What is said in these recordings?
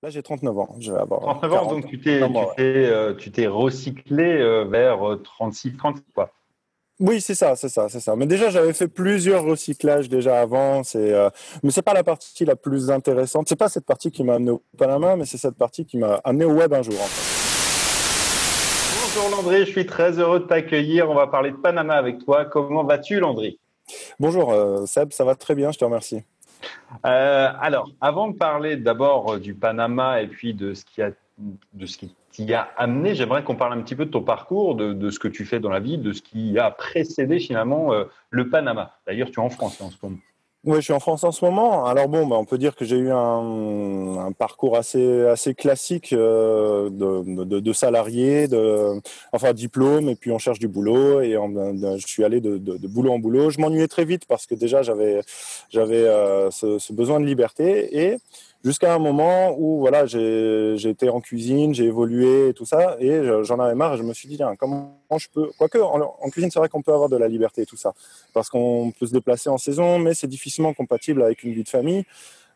Là, j'ai 39 ans. Je vais avoir 39 ans, 40 donc ans dans moi, ouais. tu t'es recyclé vers 36, 30, quoi. Oui, c'est ça, c'est ça, c'est ça. Mais déjà, j'avais fait plusieurs recyclages déjà avant. Mais c'est pas la partie la plus intéressante. C'est pas cette partie qui m'a amené au Panama, mais c'est cette partie qui m'a amené au web un jour, en fait. Bonjour Landry, je suis très heureux de t'accueillir. On va parler de Panama avec toi. Comment vas-tu, Landry? Bonjour, Seb, ça va très bien, je te remercie. Alors, avant de parler d'abord du Panama et puis de ce qui t'y a amené, j'aimerais qu'on parle un petit peu de ton parcours, de ce que tu fais dans la vie, de ce qui a précédé finalement le Panama. D'ailleurs, tu es en France là, en ce moment. Oui, je suis en France en ce moment. Alors bon, bah, on peut dire que j'ai eu un parcours assez classique de salarié, enfin diplôme, et puis on cherche du boulot, et je suis allé de boulot en boulot. Je m'ennuyais très vite parce que déjà j'avais ce besoin de liberté, et jusqu'à un moment où voilà, j'ai été en cuisine, j'ai évolué et tout ça, et j'en avais marre, et je me suis dit, tiens, comment je peux, quoique en cuisine, c'est vrai qu'on peut avoir de la liberté et tout ça parce qu'on peut se déplacer en saison, mais c'est difficilement compatible avec une vie de famille.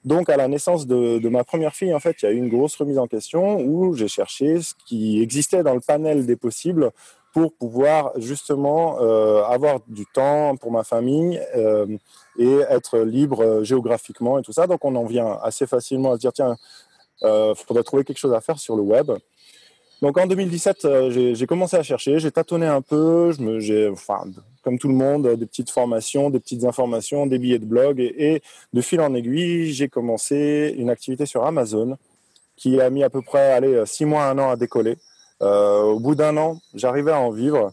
Donc, à la naissance de ma première fille, en fait, il y a eu une grosse remise en question où j'ai cherché ce qui existait dans le panel des possibles pour pouvoir justement avoir du temps pour ma famille et être libre géographiquement et tout ça. Donc, on en vient assez facilement à se dire, tiens, faudrait trouver quelque chose à faire sur le web. Donc en 2017, j'ai commencé à chercher, j'ai tâtonné un peu, enfin, comme tout le monde, des petites formations, des petites informations, des billets de blog, et de fil en aiguille, j'ai commencé une activité sur Amazon qui a mis à peu près allez, 6 mois, un an à décoller. Au bout d'un an, j'arrivais à en vivre.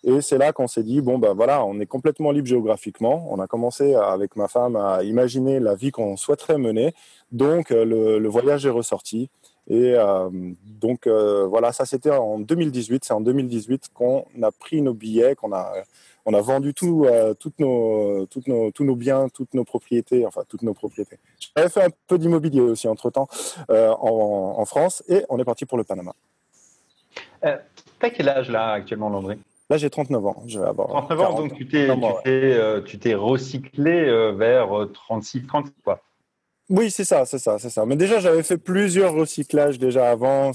Et c'est là qu'on s'est dit, bon, ben voilà, on est complètement libre géographiquement. On a commencé avec ma femme à imaginer la vie qu'on souhaiterait mener. Donc, le voyage est ressorti. Et voilà, ça c'était en 2018. C'est en 2018 qu'on a pris nos billets, on a vendu tous nos biens, toutes nos propriétés, enfin toutes nos propriétés. J'avais fait un peu d'immobilier aussi entre-temps en France et on est parti pour le Panama. Euh, T'as quel âge là actuellement, Landry? Là, j'ai 39 ans. Je vais avoir 39 ans, 40 donc ans dans moi, ouais. tu t'es recyclé vers 36, 30, quoi. Oui, c'est ça, c'est ça, c'est ça. Mais déjà, j'avais fait plusieurs recyclages déjà avant.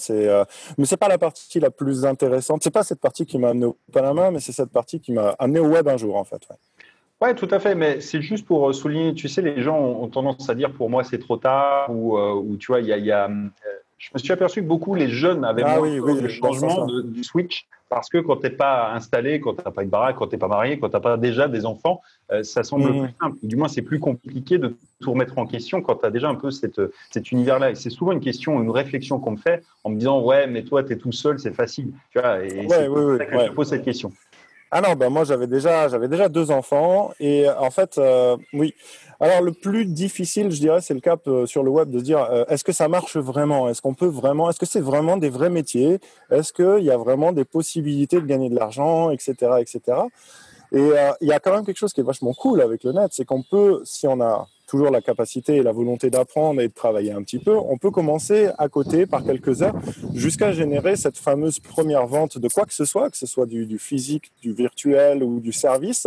Mais c'est pas la partie la plus intéressante. C'est pas cette partie qui m'a amené au Panama, mais c'est cette partie qui m'a amené au web un jour, en fait. Ouais. Ouais, tout à fait, mais c'est juste pour souligner, tu sais, les gens ont tendance à dire pour moi c'est trop tard ou tu vois, je me suis aperçu que beaucoup les jeunes avaient Ah moins oui, peur oui, du dans ce changement sens-là. du switch parce que quand t'es pas installé, quand t'as pas une baraque, quand t'es pas marié, quand t'as pas déjà des enfants, ça semble plus Mhm. simple. Du moins, c'est plus compliqué de tout remettre en question quand tu as déjà un peu cet univers-là. Et c'est souvent une question, une réflexion qu'on me fait en me disant ouais, mais toi, tu es tout seul, c'est facile. Tu vois, et c'est Ouais, pour oui, oui, ça que je te ouais. pose cette question. Ah non, ben moi j'avais déjà 2 enfants et en fait oui. Alors le plus difficile, je dirais, c'est le cap sur le web de se dire est-ce que ça marche vraiment? Est-ce que c'est vraiment des vrais métiers? Est-ce qu'il y a vraiment des possibilités de gagner de l'argent, etc., etc. Et il y a quand même quelque chose qui est vachement cool avec le net, c'est qu'on peut, si on a toujours la capacité et la volonté d'apprendre et de travailler un petit peu, on peut commencer à côté par quelques heures jusqu'à générer cette fameuse première vente de quoi que ce soit du physique, du virtuel ou du service,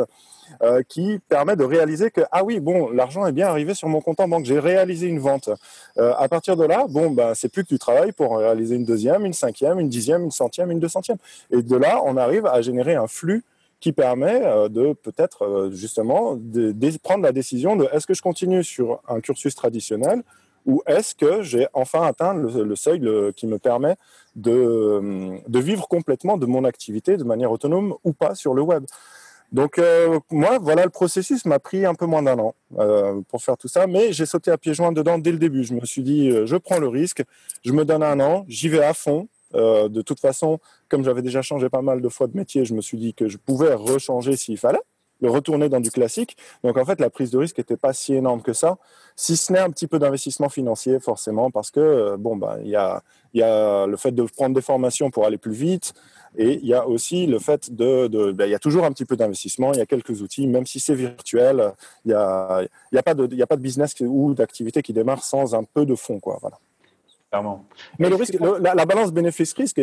qui permet de réaliser que ah oui bon l'argent est bien arrivé sur mon compte en banque, j'ai réalisé une vente. À partir de là bon ben c'est plus que du travail pour en réaliser une deuxième, une cinquième, une dixième, une centième, une 200e. Et de là on arrive à générer un flux qui permet de peut-être justement de prendre la décision de est-ce que je continue sur un cursus traditionnel ou est-ce que j'ai enfin atteint le seuil qui me permet de vivre complètement de mon activité de manière autonome ou pas sur le web. Donc moi, voilà, le processus m'a pris un peu moins d'un an pour faire tout ça, mais j'ai sauté à pieds joints dedans dès le début. Je me suis dit, je prends le risque, je me donne un an, j'y vais à fond. De toute façon, comme j'avais déjà changé pas mal de fois de métier, je me suis dit que je pouvais rechanger s'il fallait, le retourner dans du classique. Donc en fait, la prise de risque n'était pas si énorme que ça, si ce n'est un petit peu d'investissement financier forcément, parce que bon, bah, il y a le fait de prendre des formations pour aller plus vite. Et il y a aussi le fait ben, il y a toujours un petit peu d'investissement, il y a quelques outils, même si c'est virtuel, il y a pas de business ou d'activité qui démarre sans un peu de fonds, quoi. Voilà. Clairement. Mais le Est-ce que risque, la balance bénéfice-risque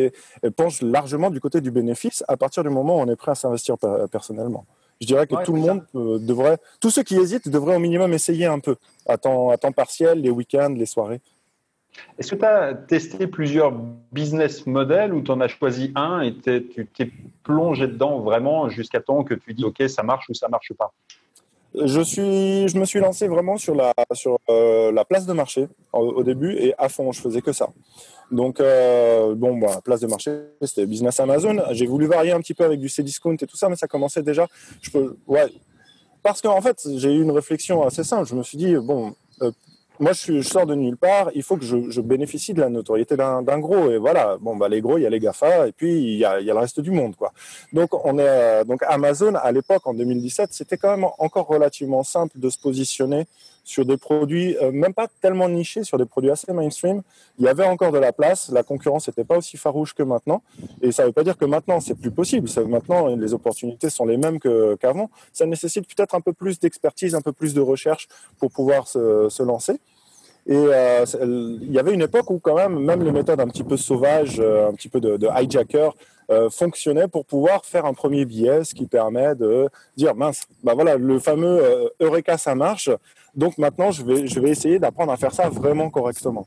penche largement du côté du bénéfice à partir du moment où on est prêt à s'investir personnellement. Je dirais que ouais, tout le c'est ça. monde tous ceux qui hésitent devraient au minimum essayer un peu, à temps partiel, les week-ends, les soirées. Est-ce que tu as testé plusieurs business models ou tu en as choisi un et tu t'es plongé dedans vraiment jusqu'à temps que tu dis OK, ça marche ou ça marche pas? Je me suis lancé vraiment sur la place de marché au début et à fond, je faisais que ça. Donc, bon, bah, place de marché, c'était business Amazon. J'ai voulu varier un petit peu avec du Cdiscount et tout ça, mais ça commençait déjà. Ouais, parce qu'en fait, j'ai eu une réflexion assez simple. Je me suis dit, bon, moi, je sors de nulle part. Il faut que je bénéficie de la notoriété d'un gros. Et voilà, bon, bah, les gros, il y a les GAFA et puis il y a le reste du monde, quoi. Donc, donc Amazon, à l'époque, en 2017, c'était quand même encore relativement simple de se positionner sur des produits, même pas tellement nichés, sur des produits assez mainstream. Il y avait encore de la place. La concurrence n'était pas aussi farouche que maintenant. Et ça ne veut pas dire que maintenant, c'est plus possible. Maintenant, les opportunités sont les mêmes qu'avant. Ça nécessite peut-être un peu plus d'expertise, un peu plus de recherche pour pouvoir se lancer. Et il y avait une époque où quand même les méthodes un petit peu sauvages, un petit peu de hijacker, fonctionnaient pour pouvoir faire un premier biais, ce qui permet de dire, mince, bah voilà, le fameux Eureka, ça marche. Donc maintenant, je vais essayer d'apprendre à faire ça vraiment correctement.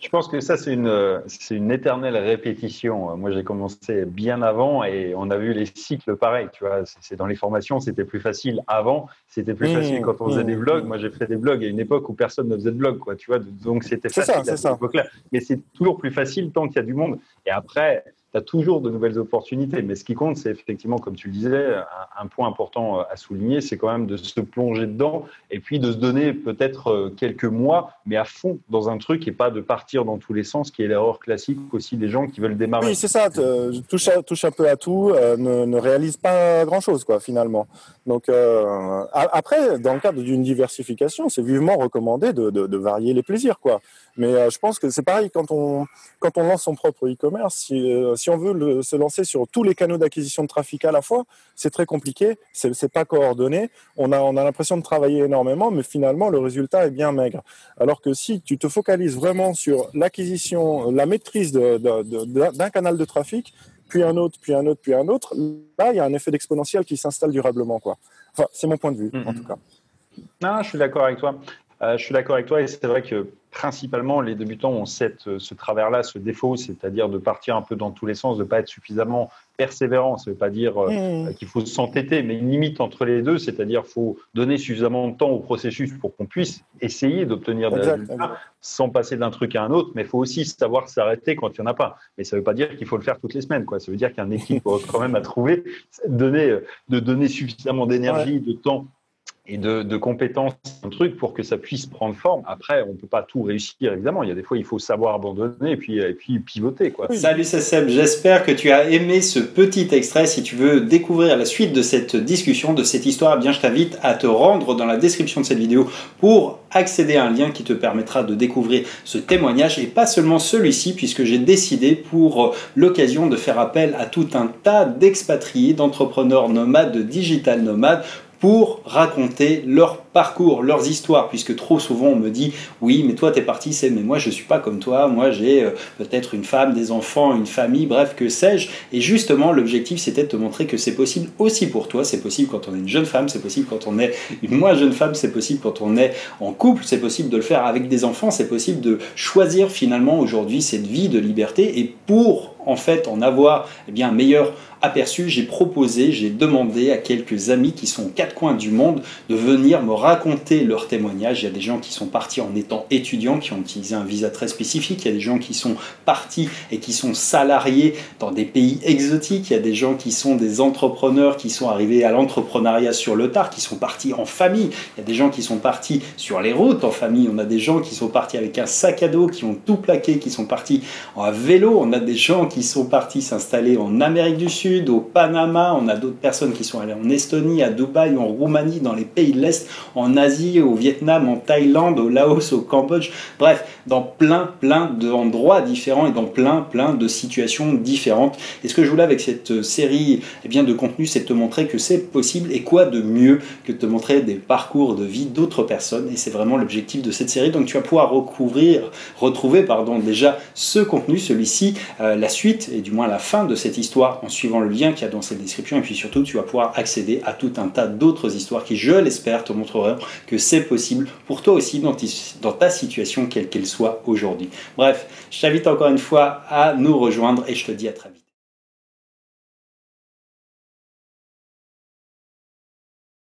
Je pense que ça, c'est une éternelle répétition. Moi, j'ai commencé bien avant et on a vu les cycles pareils. Tu vois, c'est dans les formations, c'était plus facile avant. C'était plus facile quand on faisait des vlogs. Moi, j'ai fait des vlogs à une époque où personne ne faisait de vlog, quoi. Tu vois, donc c'était facile à cette époque-là. Mais c'est toujours plus facile tant qu'il y a du monde. Et après, tu as toujours de nouvelles opportunités. Mais ce qui compte, c'est effectivement, comme tu le disais, un point important à souligner, c'est quand même de se plonger dedans et puis de se donner peut-être quelques mois, mais à fond dans un truc et pas de partir dans tous les sens, qui est l'erreur classique aussi des gens qui veulent démarrer. Oui, c'est ça. Touche un peu à tout, ne réalise pas grand-chose, quoi, finalement. Donc, après, dans le cadre d'une diversification, c'est vivement recommandé de varier les plaisirs, quoi. Mais je pense que c'est pareil quand on lance son propre e-commerce. Si on veut se lancer sur tous les canaux d'acquisition de trafic à la fois, c'est très compliqué, c'est pas coordonné. On a l'impression de travailler énormément, mais finalement, le résultat est bien maigre. Alors que si tu te focalises vraiment sur l'acquisition, la maîtrise d'un canal de trafic, puis un autre, puis un autre, puis un autre, là, il y a un effet d'exponentiel qui s'installe durablement, quoi. Enfin, c'est mon point de vue, en tout cas. Non, je suis d'accord avec toi. Je suis d'accord avec toi et c'est vrai que principalement les débutants ont ce travers-là, ce défaut, c'est-à-dire de partir un peu dans tous les sens, de ne pas être suffisamment persévérant. Ça ne veut pas dire qu'il faut s'entêter, mais une limite entre les deux, c'est-à-dire qu'il faut donner suffisamment de temps au processus pour qu'on puisse essayer d'obtenir des résultats sans passer d'un truc à un autre, mais il faut aussi savoir s'arrêter quand il n'y en a pas. Mais ça ne veut pas dire qu'il faut le faire toutes les semaines, quoi. Ça veut dire qu'il y a un équilibre quand même à trouver, de donner suffisamment d'énergie, de temps et de compétences, un truc pour que ça puisse prendre forme. Après, on ne peut pas tout réussir, évidemment. Il y a des fois, il faut savoir abandonner et puis pivoter, quoi. Salut, c'est Seb. J'espère que tu as aimé ce petit extrait. Si tu veux découvrir la suite de cette discussion, de cette histoire, eh bien, je t'invite à te rendre dans la description de cette vidéo pour accéder à un lien qui te permettra de découvrir ce témoignage et pas seulement celui-ci, puisque j'ai décidé pour l'occasion de faire appel à tout un tas d'expatriés, d'entrepreneurs nomades, de digital nomades, pour raconter leur parcours, leurs histoires, puisque trop souvent on me dit oui mais toi t'es parti, mais moi je suis pas comme toi, moi j'ai peut-être une femme, des enfants, une famille, bref que sais-je, et justement l'objectif c'était de te montrer que c'est possible aussi pour toi, c'est possible quand on est une jeune femme, c'est possible quand on est une moins jeune femme, c'est possible quand on est en couple, c'est possible de le faire avec des enfants, c'est possible de choisir finalement aujourd'hui cette vie de liberté, et pour en fait en avoir un meilleur aperçu, j'ai demandé à quelques amis qui sont aux quatre coins du monde de venir me raconter leur témoignage. Il y a des gens qui sont partis en étant étudiants, qui ont utilisé un visa très spécifique. Il y a des gens qui sont partis et qui sont salariés dans des pays exotiques. Il y a des gens qui sont des entrepreneurs, qui sont arrivés à l'entrepreneuriat sur le tard, qui sont partis en famille. Il y a des gens qui sont partis sur les routes en famille. On a des gens qui sont partis avec un sac à dos, qui ont tout plaqué, qui sont partis à vélo. On a des gens qui sont partis s'installer en Amérique du Sud, au Panama, on a d'autres personnes qui sont allées en Estonie, à Dubaï, en Roumanie, dans les pays de l'Est, en Asie, au Vietnam, en Thaïlande, au Laos, au Cambodge, bref, dans plein d'endroits différents et dans plein de situations différentes. Et ce que je voulais avec cette série de contenu, c'est de te montrer que c'est possible, et quoi de mieux que de te montrer des parcours de vie d'autres personnes, et c'est vraiment l'objectif de cette série. Donc tu vas pouvoir retrouver déjà ce contenu, celui-ci, la suite, et du moins la fin de cette histoire en suivant le lien qu'il y a dans cette description, et puis surtout tu vas pouvoir accéder à tout un tas d'autres histoires qui, je l'espère, te montreront que c'est possible pour toi aussi dans ta situation quelle qu'elle soit. sois aujourd'hui. Bref, je t'invite encore une fois à nous rejoindre et je te dis à très vite.